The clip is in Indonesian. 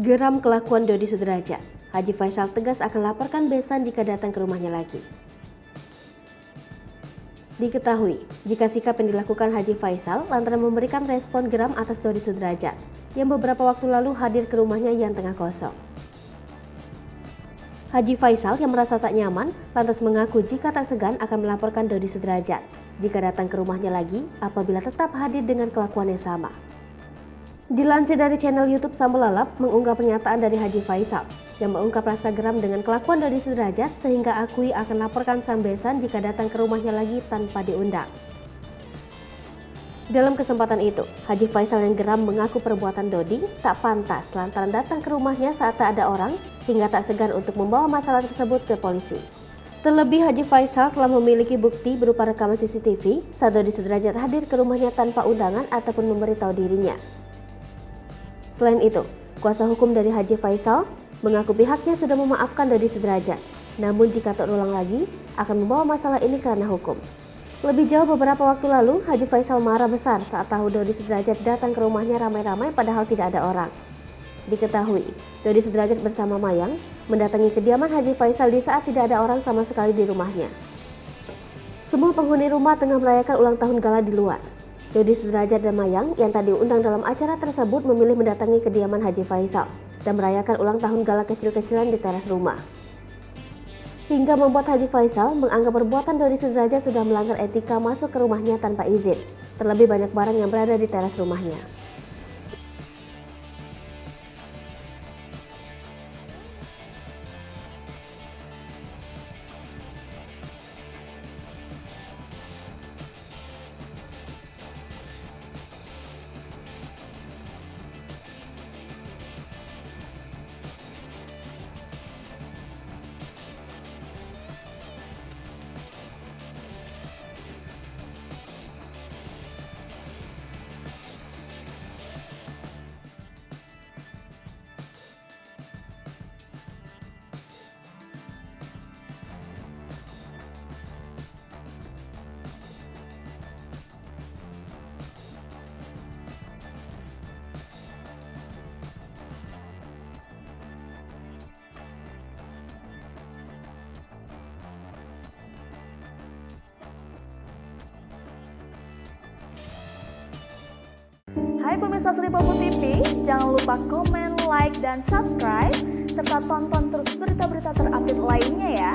Geram kelakuan Dodi Sudrajat, Haji Faisal tegas akan laporkan besan jika datang ke rumahnya lagi. Diketahui, jika sikap yang dilakukan Haji Faisal lantaran memberikan respon geram atas Dodi Sudrajat yang beberapa waktu lalu hadir ke rumahnya yang tengah kosong. Haji Faisal yang merasa tak nyaman lantas mengaku jika tak segan akan melaporkan Dodi Sudrajat jika datang ke rumahnya lagi apabila tetap hadir dengan kelakuan yang sama. Dilansir dari channel YouTube Sambal Lalap mengunggah pernyataan dari Haji Faisal yang mengungkap rasa geram dengan kelakuan Dodi Sudrajat sehingga akui akan laporkan sang besan jika datang ke rumahnya lagi tanpa diundang. Dalam kesempatan itu, Haji Faisal yang geram mengaku perbuatan Dodi tak pantas lantaran datang ke rumahnya saat tak ada orang hingga tak segan untuk membawa masalah tersebut ke polisi. Terlebih Haji Faisal telah memiliki bukti berupa rekaman CCTV saat Dodi Sudrajat hadir ke rumahnya tanpa undangan ataupun memberitahu dirinya. Selain itu, kuasa hukum dari Haji Faisal mengaku pihaknya sudah memaafkan Dodi Sudrajat, namun jika terulang lagi akan membawa masalah ini karena hukum. Lebih jauh beberapa waktu lalu, Haji Faisal marah besar saat tahu Dodi Sudrajat datang ke rumahnya ramai-ramai padahal tidak ada orang. Diketahui, Dodi Sudrajat bersama Mayang mendatangi kediaman Haji Faisal di saat tidak ada orang sama sekali di rumahnya. Semua penghuni rumah tengah merayakan ulang tahun gala di luar. Dodi Sudrajat dan Mayang yang tadi diundang dalam acara tersebut memilih mendatangi kediaman Haji Faisal dan merayakan ulang tahun gala kecil-kecilan di teras rumah. Hingga membuat Haji Faisal menganggap perbuatan Dodi Sudrajat sudah melanggar etika masuk ke rumahnya tanpa izin. Terlebih banyak barang yang berada di teras rumahnya. Hai pemirsa Sri Popo TV, jangan lupa komen, like, dan subscribe, serta tonton terus berita-berita terupdate lainnya ya.